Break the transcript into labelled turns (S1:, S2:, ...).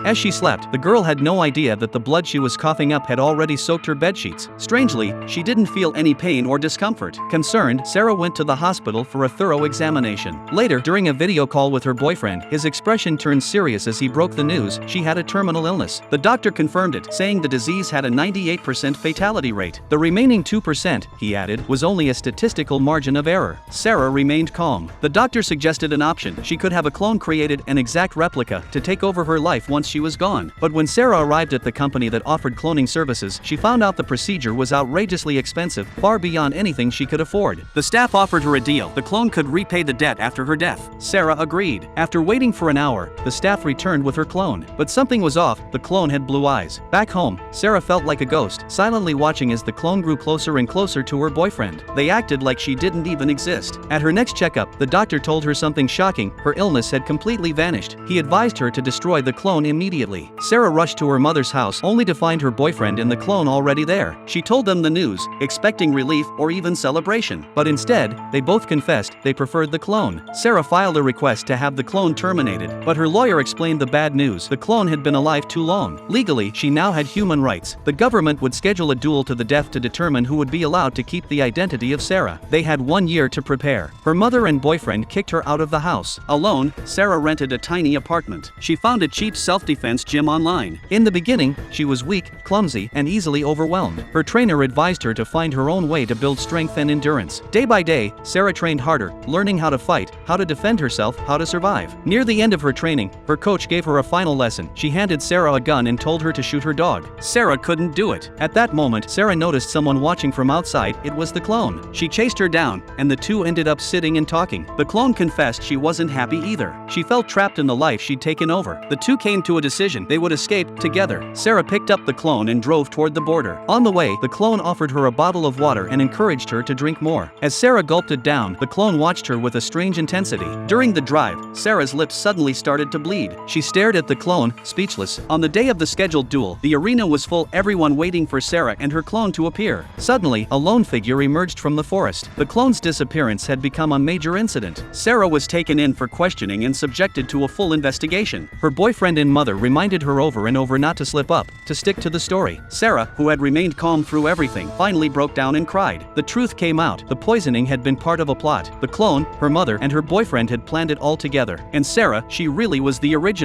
S1: As she slept, the girl had no idea that the blood she was coughing up had already soaked her bedsheets. Strangely, she didn't feel any pain or discomfort. Concerned, Sarah went to the hospital for a thorough examination. Later, during a video call with her boyfriend, his expression turned serious as he broke the news she had a terminal illness. The doctor confirmed it, saying the disease had a 98% fatality rate. The remaining 2%, he added, was only a statistical margin of error. Sarah remained calm. The doctor suggested an option. She could have a clone created, an exact replica, to take over her life once she was gone. But when Sarah arrived at the company that offered cloning services, she found out the procedure was outrageously expensive, far beyond anything she could afford. The staff offered her a deal. The clone could repay the debt after her death. Sarah agreed. After waiting for an hour, the staff returned with her clone. But something was off. The clone had blue eyes. Back home, Sarah felt like a ghost, silently watching as the clone grew closer and closer to her boyfriend. They acted like she didn't even exist. At her next checkup, the doctor told her something shocking. Her illness had completely vanished. He advised her to destroy the clone immediately. Sarah rushed to her mother's house, only to find her boyfriend and the clone already there. She told them the news, expecting relief or even celebration. But instead, they both confessed they preferred the clone. Sarah filed a request to have the clone terminated, but her lawyer explained the bad news. The clone had been alive too long. Legally, she now had human rights. The government would schedule a duel to the death to determine who would be allowed to keep the identity of Sarah. They had 1 year to prepare. Her mother and boyfriend kicked her out of the house. Alone, Sarah rented a tiny apartment. She found a cheap self-defense gym online. In the beginning, she was weak, clumsy, and easily overwhelmed. Her trainer advised her to find her own way to build strength and endurance. Day by day, Sarah trained harder, learning how to fight, how to defend herself, how to survive. Near the end of her training, her coach gave her a final lesson. She handed Sarah a gun and told her to shoot her dog. Sarah couldn't do it. At that moment, Sarah noticed someone watching from outside. It was the clone. She chased her down, and the two ended up sitting and talking. The clone confessed she wasn't happy either. She felt trapped in the life she'd taken over. The two came to a decision. They would escape together. Sarah picked up the clone and drove toward the border. On the way, the clone offered her a bottle of water and encouraged her to drink more. As Sarah gulped it down, the clone watched her with a strange intensity. During the drive, Sarah's lips suddenly started to bleed. She stared at the clone, speechless. On the day of the scheduled duel, the arena was full, everyone waiting for Sarah and her clone to appear. Suddenly, a lone figure emerged from the forest. The clone's disappearance had become a major incident. Sarah was taken in for questioning and subjected to a full investigation. Her boyfriend and mother reminded her over and over not to slip up, to stick to the story. Sarah, who had remained calm through everything, finally broke down and cried. The truth came out. The poisoning had been part of a plot. The clone, her mother, and her boyfriend had planned it all together. And Sarah, she really was the original.